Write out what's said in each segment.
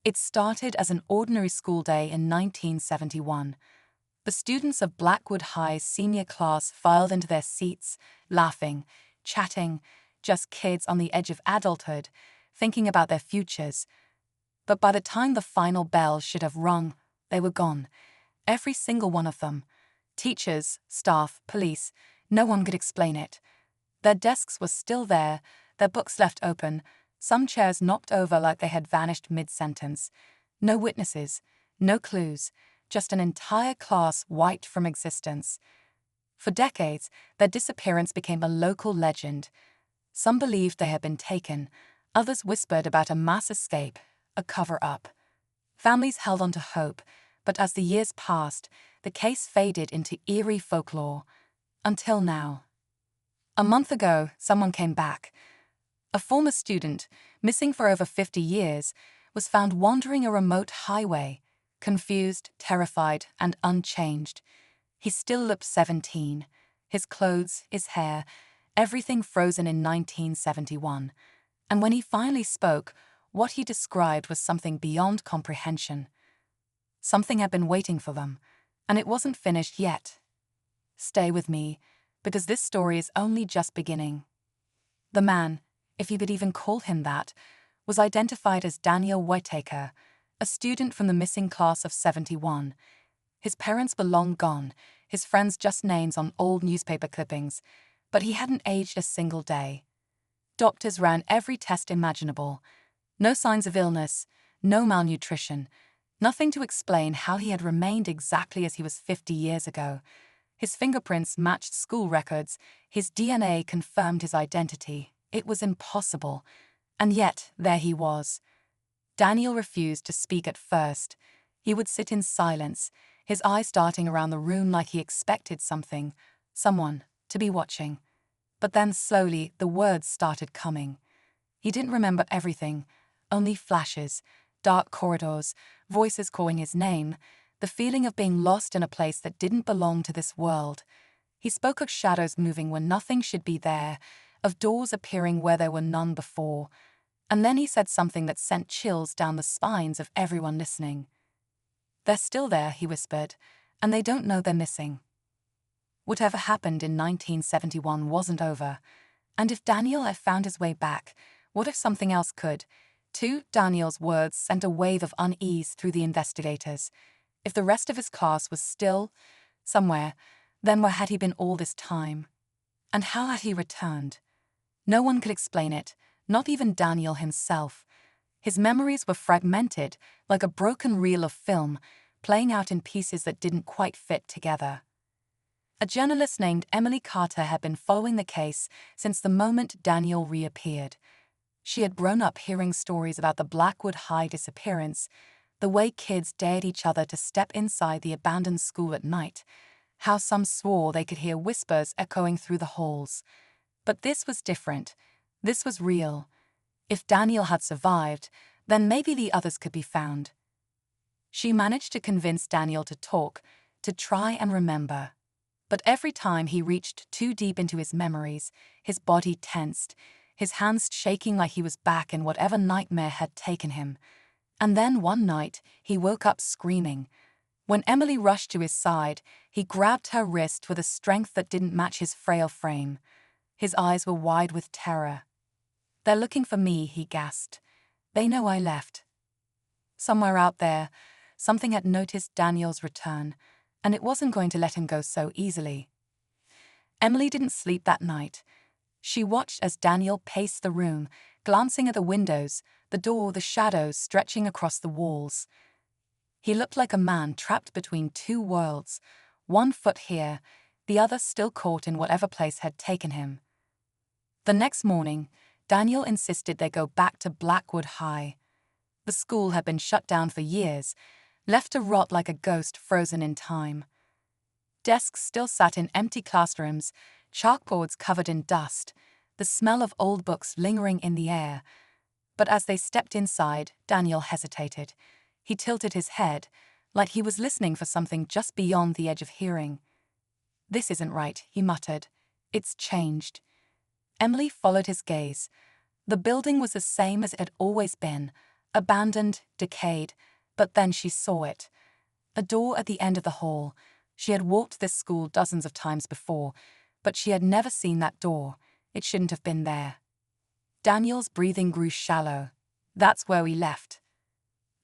It started as an ordinary school day in 1971. The students of Blackwood High's senior class filed into their seats, laughing, chatting, just kids on the edge of adulthood, thinking about their futures. But by the time the final bell should have rung, they were gone. Every single one of them. Teachers, staff, police, no one could explain it. Their desks were still there, their books left open, some chairs knocked over like they had vanished mid-sentence. No witnesses, no clues, just an entire class wiped from existence. For decades, their disappearance became a local legend. Some believed they had been taken, others whispered about a mass escape, a cover-up. Families held on to hope, but as the years passed, the case faded into eerie folklore. Until now. A month ago, someone came back. A former student, missing for over 50 years, was found wandering a remote highway, confused, terrified, and unchanged. He still looked 17. His clothes, his hair, everything frozen in 1971. And when he finally spoke, what he described was something beyond comprehension. Something had been waiting for them, and it wasn't finished yet. Stay with me, because this story is only just beginning. The man, if you could even call him that, was identified as Daniel Whitaker, a student from the missing class of 71. His parents were long gone, his friends just names on old newspaper clippings, but he hadn't aged a single day. Doctors ran every test imaginable. No signs of illness, no malnutrition, nothing to explain how he had remained exactly as he was 50 years ago. His fingerprints matched school records, his DNA confirmed his identity. It was impossible. And yet, there he was. Daniel refused to speak at first. He would sit in silence, his eyes darting around the room like he expected something, someone, to be watching. But then slowly, the words started coming. He didn't remember everything, only flashes, dark corridors, voices calling his name, the feeling of being lost in a place that didn't belong to this world. He spoke of shadows moving where nothing should be there, of doors appearing where there were none before. And then he said something that sent chills down the spines of everyone listening. "They're still there," he whispered, "and they don't know they're missing." Whatever happened in 1971 wasn't over. And if Daniel had found his way back, what if something else could? Too, Daniel's words sent a wave of unease through the investigators. If the rest of his class was still somewhere, then where had he been all this time? And how had he returned? No one could explain it, not even Daniel himself. His memories were fragmented, like a broken reel of film, playing out in pieces that didn't quite fit together. A journalist named Emily Carter had been following the case since the moment Daniel reappeared. She had grown up hearing stories about the Blackwood High disappearance, the way kids dared each other to step inside the abandoned school at night, how some swore they could hear whispers echoing through the halls. But this was different. This was real. If Daniel had survived, then maybe the others could be found. She managed to convince Daniel to talk, to try and remember. But every time he reached too deep into his memories, his body tensed, his hands shaking like he was back in whatever nightmare had taken him. And then one night, he woke up screaming. When Emily rushed to his side, he grabbed her wrist with a strength that didn't match his frail frame. His eyes were wide with terror. "They're looking for me," he gasped. "They know I left." Somewhere out there, something had noticed Daniel's return, and it wasn't going to let him go so easily. Emily didn't sleep that night. She watched as Daniel paced the room, glancing at the windows, the door, the shadows stretching across the walls. He looked like a man trapped between two worlds, one foot here, the other still caught in whatever place had taken him. The next morning, Daniel insisted they go back to Blackwood High. The school had been shut down for years, left to rot like a ghost frozen in time. Desks still sat in empty classrooms, chalkboards covered in dust, the smell of old books lingering in the air. But as they stepped inside, Daniel hesitated. He tilted his head, like he was listening for something just beyond the edge of hearing. "This isn't right," he muttered. "It's changed." Emily followed his gaze. The building was the same as it had always been, abandoned, decayed, but then she saw it. A door at the end of the hall. She had walked this school dozens of times before, but she had never seen that door. It shouldn't have been there. Daniel's breathing grew shallow. That's where we left.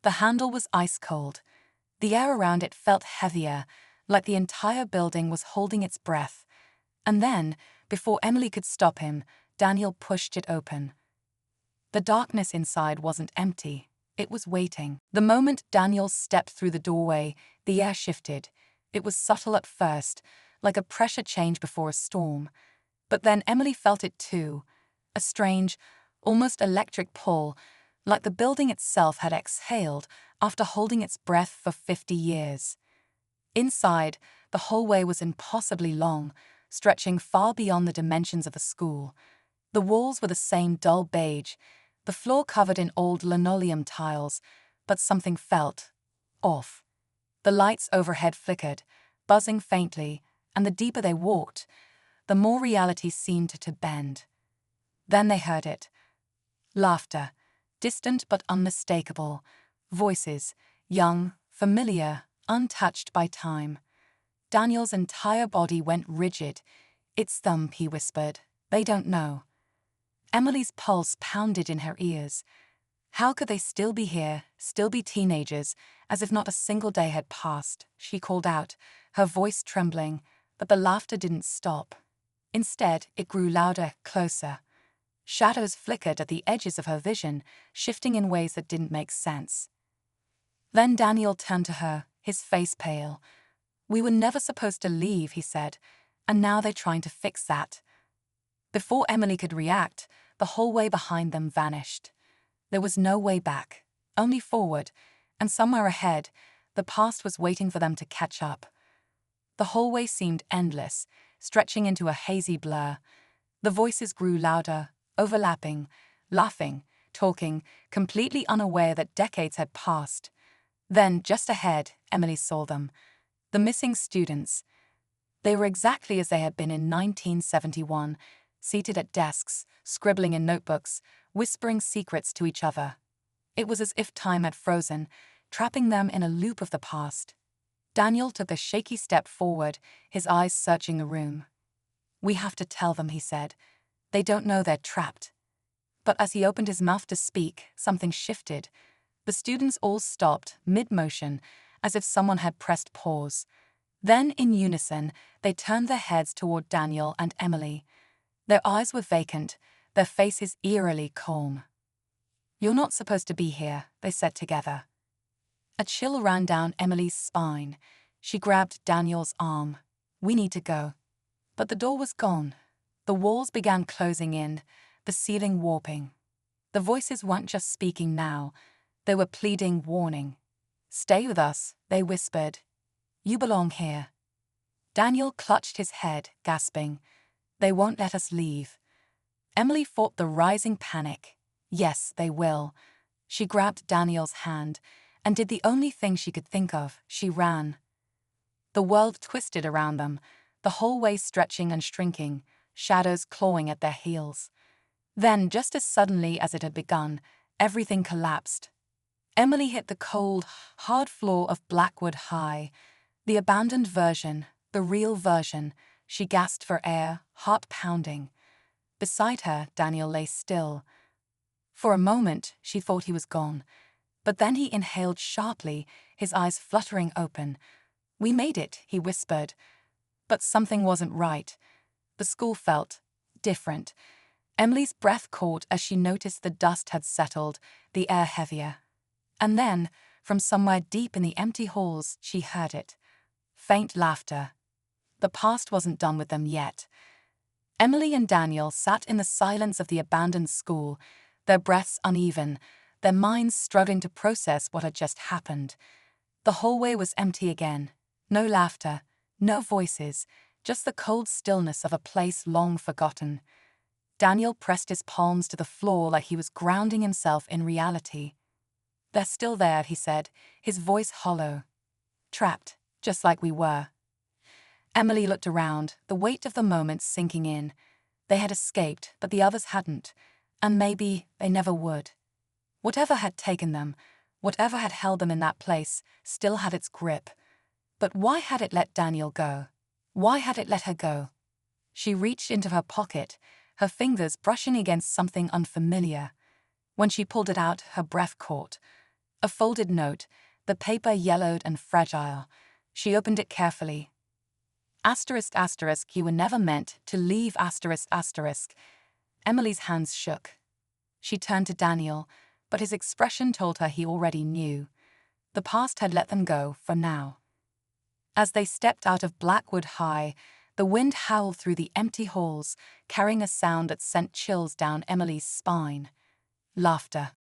The handle was ice cold. The air around it felt heavier, like the entire building was holding its breath. And then, before Emily could stop him, Daniel pushed it open. The darkness inside wasn't empty. It was waiting. The moment Daniel stepped through the doorway, the air shifted. It was subtle at first, like a pressure change before a storm. But then Emily felt it too. A strange, almost electric pull, like the building itself had exhaled after holding its breath for 50 years. Inside, the hallway was impossibly long, stretching far beyond the dimensions of the school. The walls were the same dull beige, the floor covered in old linoleum tiles, but something felt off. The lights overhead flickered, buzzing faintly, and the deeper they walked, the more reality seemed to bend. Then they heard it. Laughter, distant but unmistakable. Voices, young, familiar, untouched by time. Daniel's entire body went rigid. "It's them," he whispered. "They don't know." Emily's pulse pounded in her ears. How could they still be here, still be teenagers, as if not a single day had passed? She called out, her voice trembling, but the laughter didn't stop. Instead, it grew louder, closer. Shadows flickered at the edges of her vision, shifting in ways that didn't make sense. Then Daniel turned to her, his face pale. "We were never supposed to leave," he said, "and now they're trying to fix that." Before Emily could react, the hallway behind them vanished. There was no way back, only forward, and somewhere ahead, the past was waiting for them to catch up. The hallway seemed endless, stretching into a hazy blur. The voices grew louder, overlapping, laughing, talking, completely unaware that decades had passed. Then, just ahead, Emily saw them. The missing students. They were exactly as they had been in 1971, seated at desks, scribbling in notebooks, whispering secrets to each other. It was as if time had frozen, trapping them in a loop of the past. Daniel took a shaky step forward, his eyes searching the room. "We have to tell them," he said. "They don't know they're trapped." But as he opened his mouth to speak, something shifted. The students all stopped, mid-motion, as if someone had pressed pause. Then, in unison, they turned their heads toward Daniel and Emily. Their eyes were vacant, their faces eerily calm. "You're not supposed to be here," they said together. A chill ran down Emily's spine. She grabbed Daniel's arm. "We need to go." But the door was gone. The walls began closing in, the ceiling warping. The voices weren't just speaking now. They were pleading, warning. "Stay with us," they whispered. "You belong here." Daniel clutched his head, gasping. "They won't let us leave." Emily fought the rising panic. "Yes, they will." She grabbed Daniel's hand and did the only thing she could think of. She ran. The world twisted around them, the hallway stretching and shrinking, shadows clawing at their heels. Then, just as suddenly as it had begun, everything collapsed. Emily hit the cold, hard floor of Blackwood High. The abandoned version, the real version. She gasped for air, heart pounding. Beside her, Daniel lay still. For a moment, she thought he was gone. But then he inhaled sharply, his eyes fluttering open. "We made it," he whispered. But something wasn't right. The school felt different. Emily's breath caught as she noticed the dust had settled, the air heavier. And then, from somewhere deep in the empty halls, she heard it. Faint laughter. The past wasn't done with them yet. Emily and Daniel sat in the silence of the abandoned school, their breaths uneven, their minds struggling to process what had just happened. The hallway was empty again. No laughter, no voices, just the cold stillness of a place long forgotten. Daniel pressed his palms to the floor like he was grounding himself in reality. "They're still there," he said, his voice hollow. "Trapped, just like we were." Emily looked around, the weight of the moment sinking in. They had escaped, but the others hadn't, and maybe they never would. Whatever had taken them, whatever had held them in that place, still had its grip. But why had it let Daniel go? Why had it let her go? She reached into her pocket, her fingers brushing against something unfamiliar. When she pulled it out, her breath caught. A folded note, the paper yellowed and fragile. She opened it carefully. Asterisk, asterisk, you were never meant to leave, asterisk, asterisk. Emily's hands shook. She turned to Daniel, but his expression told her he already knew. The past had let them go for now. As they stepped out of Blackwood High, the wind howled through the empty halls, carrying a sound that sent chills down Emily's spine. Laughter.